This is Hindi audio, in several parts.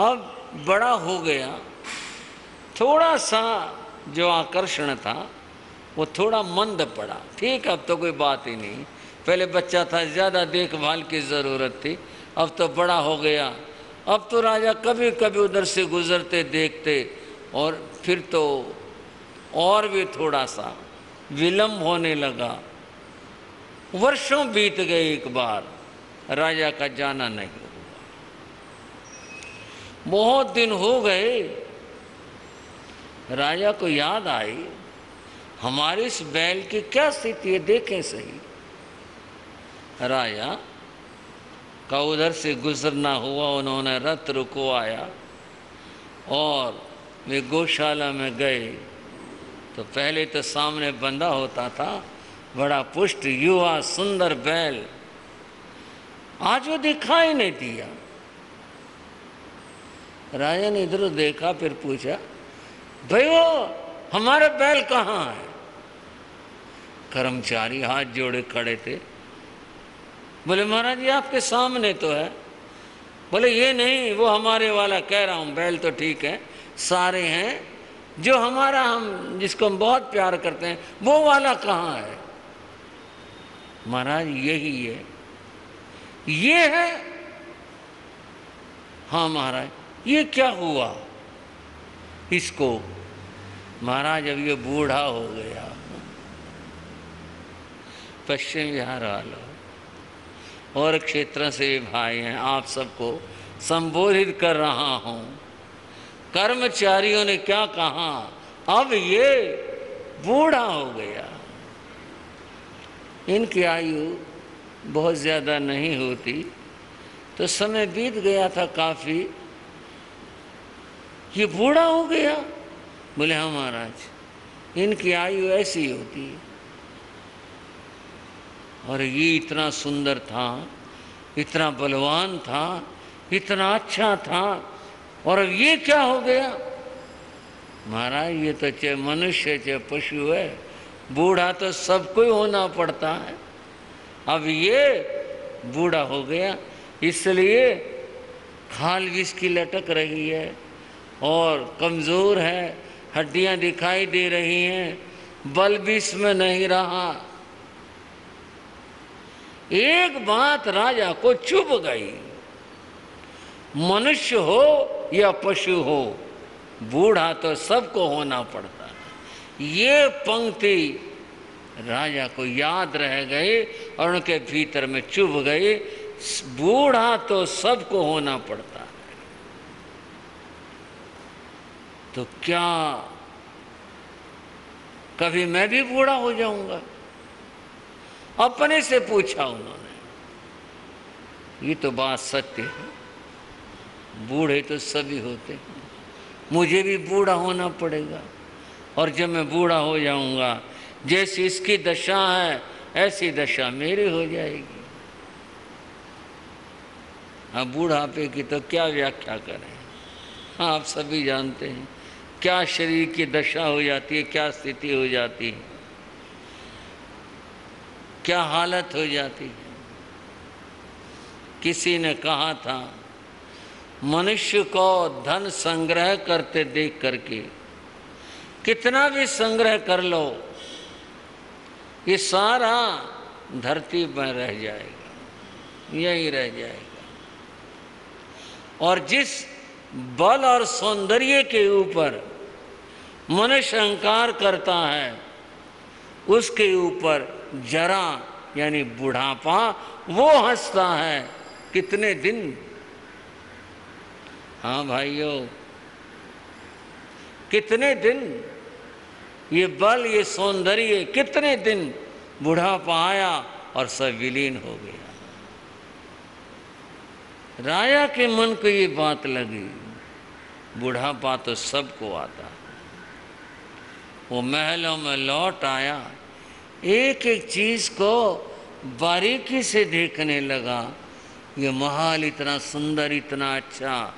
अब बड़ा हो गया, थोड़ा सा जो आकर्षण था वो थोड़ा मंद पड़ा। ठीक, अब तो कोई बात ही नहीं। पहले बच्चा था, ज़्यादा देखभाल की ज़रूरत थी, अब तो बड़ा हो गया। अब तो राजा कभी कभी उधर से गुजरते देखते, और फिर तो और भी थोड़ा सा विलम्ब होने लगा। वर्षों बीत गए, एक बार राजा का जाना नहीं हुआ। बहुत दिन हो गए, राजा को याद आई, हमारी इस बैल की क्या स्थिति है, देखें सही। राजा का उधर से गुजरना हुआ, उन्होंने रथ रुकवाया और वे गौशाला में गए। तो पहले तो सामने बंधा होता था बड़ा पुष्ट युवा सुंदर बैल, आज वो दिखाई नहीं दिया। राजा ने इधर देखा, फिर पूछा, भाई वो हमारे बैल कहाँ है? कर्मचारी हाथ जोड़े खड़े थे। बोले महाराज जी आपके सामने तो है। बोले ये नहीं, वो हमारे वाला कह रहा हूँ, बैल तो ठीक है, सारे हैं, जो हमारा, हम जिसको हम बहुत प्यार करते हैं, वो वाला कहाँ है? महाराज यही है, ये है। हाँ महाराज, ये क्या हुआ इसको? महाराज अब ये बूढ़ा हो गया। पश्चिम बिहार वालों और क्षेत्र से भाई हैं, आप सबको संबोधित कर रहा हूँ। कर्मचारियों ने क्या कहा, अब ये बूढ़ा हो गया। इनकी आयु बहुत ज़्यादा नहीं होती, तो समय बीत गया था काफ़ी, ये बूढ़ा हो गया। बोले हाँ महाराज, इनकी आयु ऐसी होती है। और ये इतना सुंदर था, इतना बलवान था, इतना अच्छा था, और अब ये क्या हो गया? महाराज ये तो चाहे मनुष्य चाहे पशु है, बूढ़ा तो सबको ही होना पड़ता है। अब ये बूढ़ा हो गया, इसलिए खाल भी इसकी लटक रही है और कमज़ोर है, हड्डियां दिखाई दे रही हैं, बल भी इसमें नहीं रहा। एक बात राजा को चुभ गई, मनुष्य हो या पशु हो, बूढ़ा तो सबको होना पड़ता है। ये पंक्ति राजा को याद रह गई और उनके भीतर में चुभ गई, बूढ़ा तो सबको होना पड़ता है। तो क्या कभी मैं भी बूढ़ा हो जाऊंगा? अपने से पूछा उन्होंने। ये तो बात सत्य है, बूढ़े तो सभी होते हैं, मुझे भी बूढ़ा होना पड़ेगा। और जब मैं बूढ़ा हो जाऊंगा, जैसी इसकी दशा है ऐसी दशा मेरी हो जाएगी। हाँ, बूढ़ापे की तो क्या व्याख्या करें। हाँ, आप सभी जानते हैं क्या शरीर की दशा हो जाती है, क्या स्थिति हो जाती है, क्या हालत हो जाती है। किसी ने कहा था, मनुष्य को धन संग्रह करते देख करके, कितना भी संग्रह कर लो, ये सारा धरती में रह जाएगा, यही रह जाएगा। और जिस बल और सौंदर्य के ऊपर मनुष्य अहंकार करता है, उसके ऊपर जरा यानी बुढ़ापा वो हंसता है। कितने दिन, हाँ भाइयों, कितने दिन ये बल ये सौंदर्य, कितने दिन बुढ़ापा आया और सब विलीन हो गया। राजा के मन को ये बात लगी, बुढ़ापा तो सबको आता है। वो महलों में लौट आया, एक एक चीज को बारीकी से देखने लगा। ये महल इतना सुंदर, इतना अच्छा,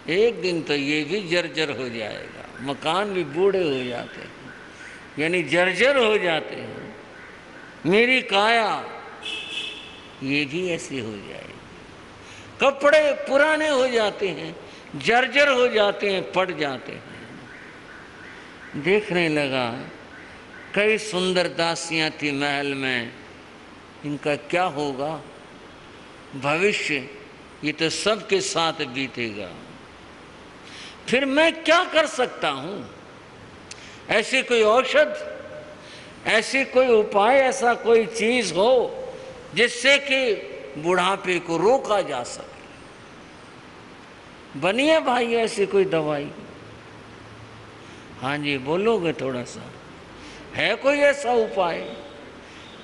एक दिन तो ये भी जर्जर हो जाएगा। मकान भी बूढ़े हो जाते हैं, यानी जर्जर हो जाते हैं। मेरी काया ये भी ऐसी हो जाएगी। कपड़े पुराने हो जाते हैं, जर्जर हो जाते हैं, पड़ जाते हैं। देखने लगा कई सुंदर दासियां थी महल में, इनका क्या होगा भविष्य, ये तो सबके साथ बीतेगा। फिर मैं क्या कर सकता हूं? ऐसी कोई औषध, ऐसी कोई उपाय, ऐसा कोई चीज हो जिससे कि बुढ़ापे को रोका जा सके। बनिए भाई ऐसी कोई दवाई। हाँ जी, बोलोगे थोड़ा सा, है कोई ऐसा उपाय?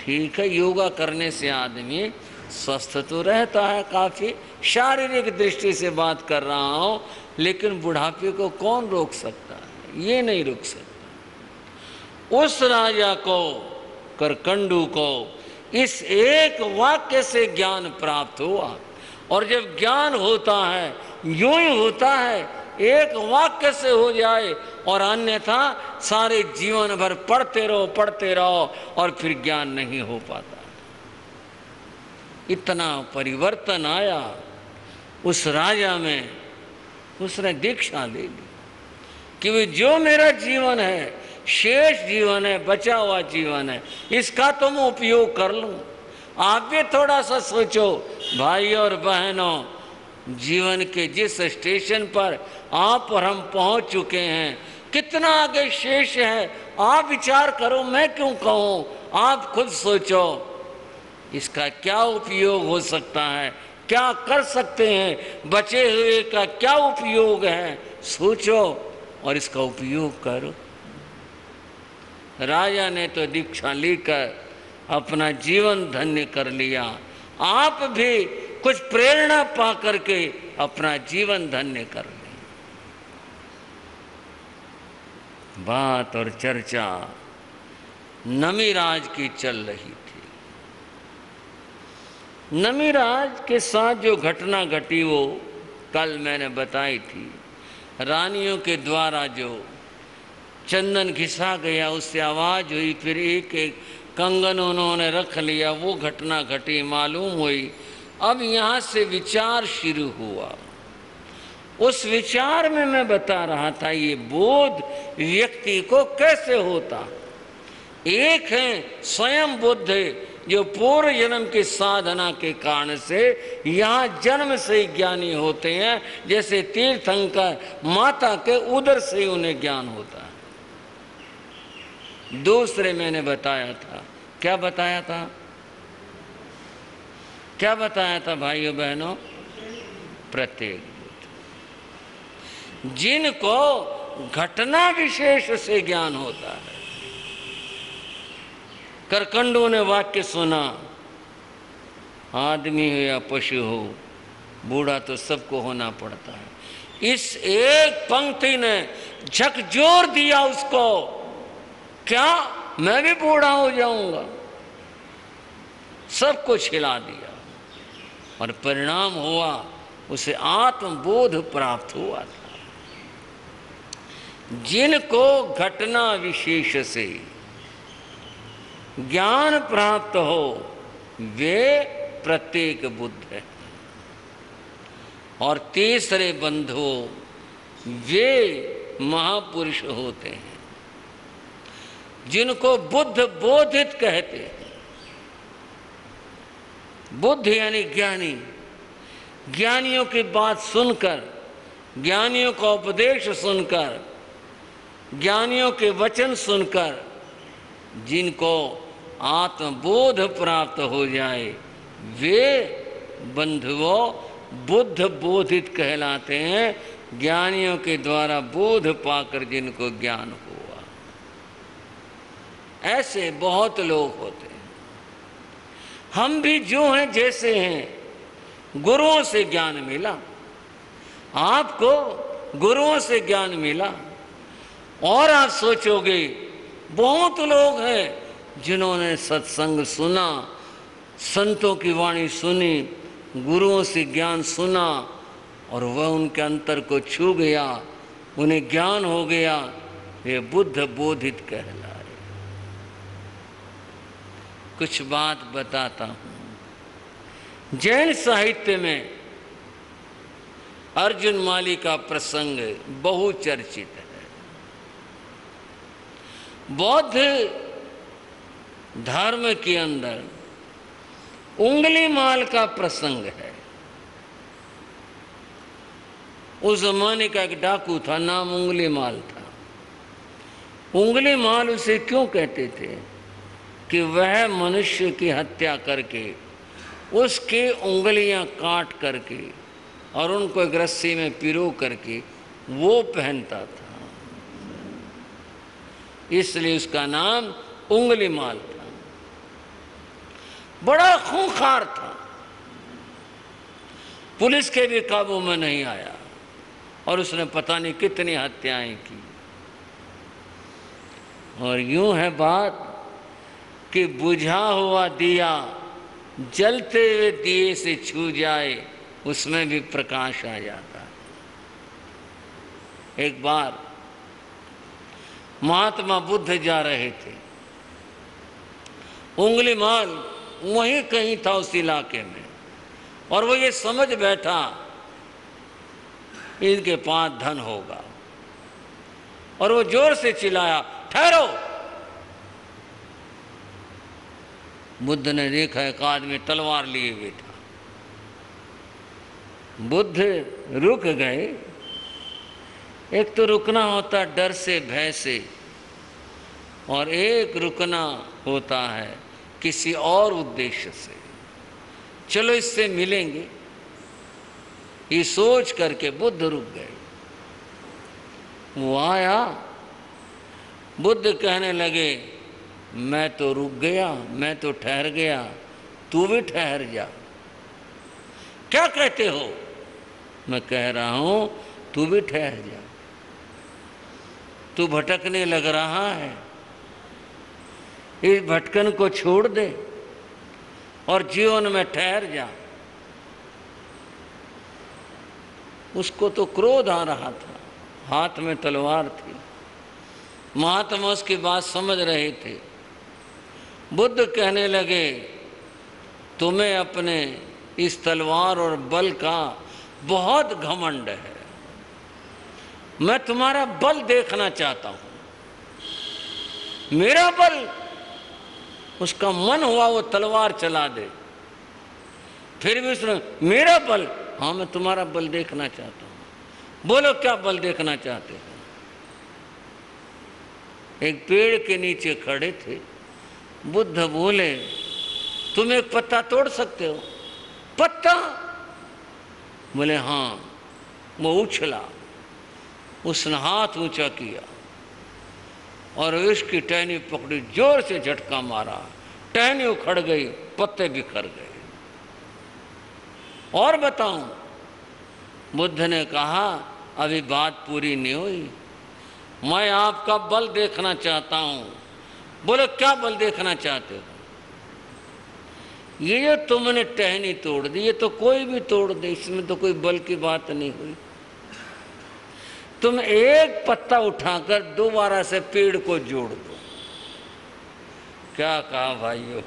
ठीक है, योगा करने से आदमी स्वस्थ तो रहता है, काफी शारीरिक दृष्टि से बात कर रहा हूं, लेकिन बुढ़ापे को कौन रोक सकता है? ये नहीं रोक सकता। उस राजा को, करकंडू को, इस एक वाक्य से ज्ञान प्राप्त हुआ। और जब ज्ञान होता है यूं ही होता है, एक वाक्य से हो जाए, और अन्यथा सारे जीवन भर पढ़ते रहो और फिर ज्ञान नहीं हो पाता। इतना परिवर्तन आया उस राजा में। उसने दीक्षा ले ली कि वे जो मेरा जीवन है, शेष जीवन है, बचा हुआ जीवन है, इसका तो मैं उपयोग कर लूं। आप भी थोड़ा सा सोचो भाई और बहनों, जीवन के जिस स्टेशन पर आप और हम पहुंच चुके हैं, कितना आगे शेष है। आप विचार करो, मैं क्यों कहूं, आप खुद सोचो इसका क्या उपयोग हो सकता है, क्या कर सकते हैं, बचे हुए का क्या उपयोग है, सोचो और इसका उपयोग करो। राजा ने तो दीक्षा लेकर अपना जीवन धन्य कर लिया। आप भी कुछ प्रेरणा पा करके अपना जीवन धन्य कर लें। बात और चर्चा नमीराज की चल रही थी। नमीराज के साथ जो घटना घटी वो कल मैंने बताई थी। रानियों के द्वारा जो चंदन घिसा गया, उससे आवाज हुई, फिर एक एक कंगन उन्होंने रख लिया, वो घटना घटी, मालूम हुई। अब यहाँ से विचार शुरू हुआ। उस विचार में मैं बता रहा था ये बोध व्यक्ति को कैसे होता। एक है स्वयं बुद्ध जो पूर्व जन्म की साधना के कारण से यहाँ जन्म से ही ज्ञानी होते हैं, जैसे तीर्थंकर माता के उदर से ही उन्हें ज्ञान होता है। दूसरे मैंने बताया था, क्या बताया था, क्या बताया था भाइयों बहनों? प्रत्येक बुद्ध, जिनको घटना विशेष से ज्ञान होता है। करकंडू ने वाक्य सुना, आदमी हो या पशु हो, बूढ़ा तो सबको होना पड़ता है। इस एक पंक्ति ने झकझोर दिया उसको, क्या मैं भी बूढ़ा हो जाऊंगा? सब कुछ हिला दिया और परिणाम हुआ उसे आत्मबोध प्राप्त हुआ था। जिनको घटना विशेष से ज्ञान प्राप्त हो वे प्रत्येक बुद्ध है। और तीसरे बंधुओं, वे महापुरुष होते हैं जिनको बुद्ध बोधित कहते हैं। बुद्ध यानी ज्ञानी। ज्ञानियों की बात सुनकर, ज्ञानियों का उपदेश सुनकर, ज्ञानियों के वचन सुनकर जिनको आत्मबोध प्राप्त हो जाए वे बंधुओं बुद्ध बोधित कहलाते हैं। ज्ञानियों के द्वारा बोध पाकर जिनको ज्ञान हुआ, ऐसे बहुत लोग होते हैं। हम भी जो हैं जैसे हैं, गुरुओं से ज्ञान मिला, आपको गुरुओं से ज्ञान मिला। और आप सोचोगे बहुत लोग हैं जिन्होंने सत्संग सुना, संतों की वाणी सुनी, गुरुओं से ज्ञान सुना और वह उनके अंतर को छू गया, उन्हें ज्ञान हो गया, वे बुद्ध बोधित कहलाए। कुछ बात बताता हूँ। जैन साहित्य में अर्जुन माली का प्रसंग बहुचर्चित है। बौद्ध धर्म के अंदर उंगली माल का प्रसंग है। उस जमाने का एक डाकू था, नाम उंगली माल था। उंगली माल उसे क्यों कहते थे कि वह मनुष्य की हत्या करके उसके उंगलियां काट करके और उनको एक रस्सी में पिरो करके वो पहनता था, इसलिए उसका नाम उंगली माल था। बड़ा खूंखार था, पुलिस के भी काबू में नहीं आया और उसने पता नहीं कितनी हत्याएं की। और यूं है बात कि बुझा हुआ दिया जलते हुए दिए से छू जाए, उसमें भी प्रकाश आ जाता है। एक बार महात्मा बुद्ध जा रहे थे, उंगली माल वहीं कहीं था उस इलाके में, और वो ये समझ बैठा इनके पास धन होगा, और वो जोर से चिल्लाया, ठहरो। बुद्ध ने देखा एक आदमी तलवार लिए बैठा। बुद्ध रुक गए। एक तो रुकना होता डर से, भय से, और एक रुकना होता है किसी और उद्देश्य से। चलो इससे मिलेंगे, ये सोच करके बुद्ध रुक गए। वो आया, बुद्ध कहने लगे, मैं तो रुक गया, मैं तो ठहर गया, तू भी ठहर जा। क्या कहते हो? मैं कह रहा हूं तू भी ठहर जा। तू भटकने लग रहा है, इस भटकन को छोड़ दे और जीवन में ठहर जा। उसको तो क्रोध आ रहा था, हाथ में तलवार थी। महात्मा उसकी बात समझ रहे थे। बुद्ध कहने लगे, तुम्हें अपने इस तलवार और बल का बहुत घमंड है, मैं तुम्हारा बल देखना चाहता हूं। मेरा बल, उसका मन हुआ वो तलवार चला दे, फिर भी उसने मेरा बल, हाँ मैं तुम्हारा बल देखना चाहता हूं। बोलो क्या बल देखना चाहते हो? एक पेड़ के नीचे खड़े थे। बुद्ध बोले, तुम एक पत्ता तोड़ सकते हो? पत्ता? बोले हाँ। वो उछला, उसने हाथ ऊंचा किया और उसकी टहनी पकड़ी, जोर से झटका मारा, टहनी उखड़ गई, पत्ते बिखर गए। और बताऊं? बुद्ध ने कहा, अभी बात पूरी नहीं हुई, मैं आपका बल देखना चाहता हूं। बोले क्या बल देखना चाहते हो? ये जो तुमने टहनी तोड़ दी, ये तो कोई भी तोड़ दे, इसमें तो कोई बल की बात नहीं हुई। तुम एक पत्ता उठाकर दोबारा से पेड़ को जोड़ दो। क्या कहा भाइयों?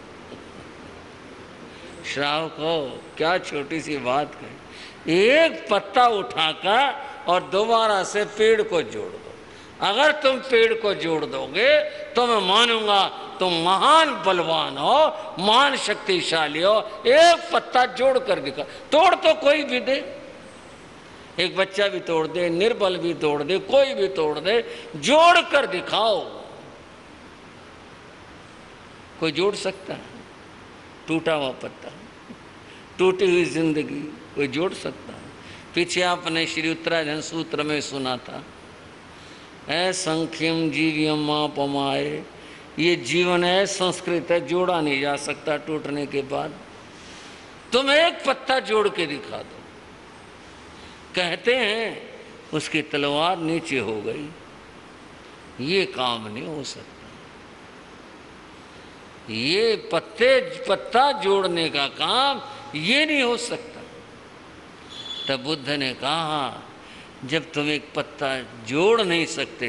श्रावको, क्या छोटी सी बात कही। एक पत्ता उठाकर और दोबारा से पेड़ को जोड़ दो। अगर तुम पेड़ को जोड़ दोगे तो मैं मानूंगा तुम महान बलवान हो, महान शक्तिशाली हो। एक पत्ता जोड़ कर दिखा। तोड़ तो कोई भी दे, एक बच्चा भी तोड़ दे, निर्बल भी तोड़ दे, कोई भी तोड़ दे, जोड़ कर दिखाओ। कोई जोड़ सकता है? टूटा हुआ पत्ता, टूटी हुई जिंदगी कोई जोड़ सकता है? पीछे आपने श्री उत्तराधन सूत्र में सुना था, संख्यम जीवियम मापमाए, ये जीवन है, संस्कृत है, जोड़ा नहीं जा सकता टूटने के बाद। तुम एक पत्ता जोड़ के दिखा दो। कहते हैं उसकी तलवार नीचे हो गई। ये काम नहीं हो सकता। ये पत्ता जोड़ने का काम ये नहीं हो सकता। तब बुद्ध ने कहा, जब तुम एक पत्ता जोड़ नहीं सकते,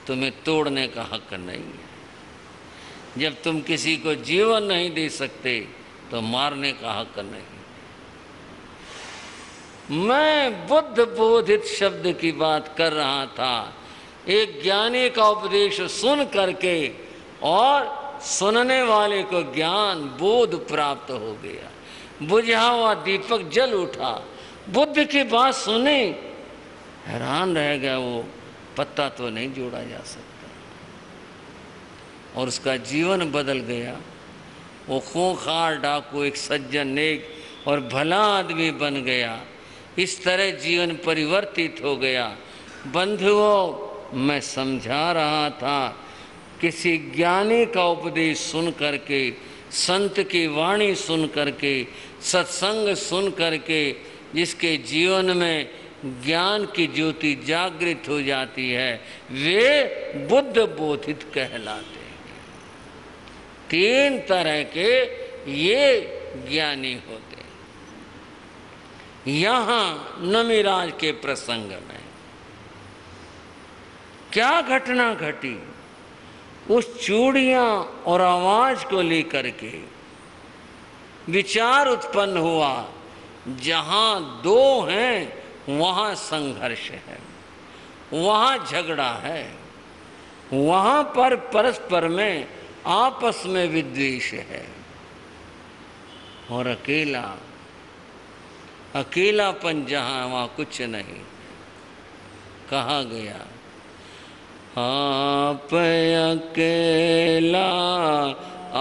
तुम्हें तोड़ने का हक नहीं है। जब तुम किसी को जीवन नहीं दे सकते, तो मारने का हक नहीं। मैं बुद्ध बोधित शब्द की बात कर रहा था। एक ज्ञानी का उपदेश सुन करके और सुनने वाले को ज्ञान बोध प्राप्त हो गया, बुझा हुआ दीपक जल उठा। बुद्ध की बात सुनी, हैरान रह गया, वो पत्ता तो नहीं जोड़ा जा सकता, और उसका जीवन बदल गया। वो खूंखार डाकू एक सज्जन, नेक और भला आदमी बन गया। इस तरह जीवन परिवर्तित हो गया। बंधुओं, मैं समझा रहा था, किसी ज्ञानी का उपदेश सुन करके, संत की वाणी सुन करके, सत्संग सुन करके जिसके जीवन में ज्ञान की ज्योति जागृत हो जाती है, वे बुद्ध बोधित कहलाते हैं। 3 तरह के ये ज्ञानी होते हैं। यहाँ नमिराज के प्रसंग में क्या घटना घटी, उस चूड़ियाँ और आवाज को लेकर के विचार उत्पन्न हुआ। जहाँ 2 हैं वहाँ संघर्ष है, वहाँ झगड़ा है, वहाँ पर परस्पर में आपस में विद्वेष है। और अकेलापन जहाँ, वहाँ कुछ नहीं। कहा गया, आप अकेला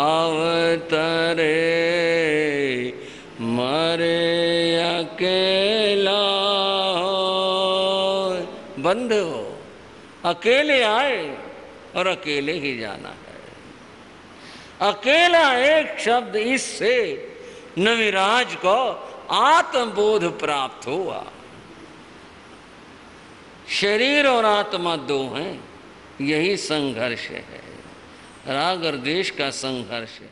अवतरे, मरे अकेला हो। बंद हो, अकेले आए और अकेले ही जाना है। अकेला एक शब्द, इससे नविराज को आत्मबोध प्राप्त हुआ। शरीर और आत्मा 2 हैं, यही संघर्ष है, राग और द्वेष का संघर्ष है।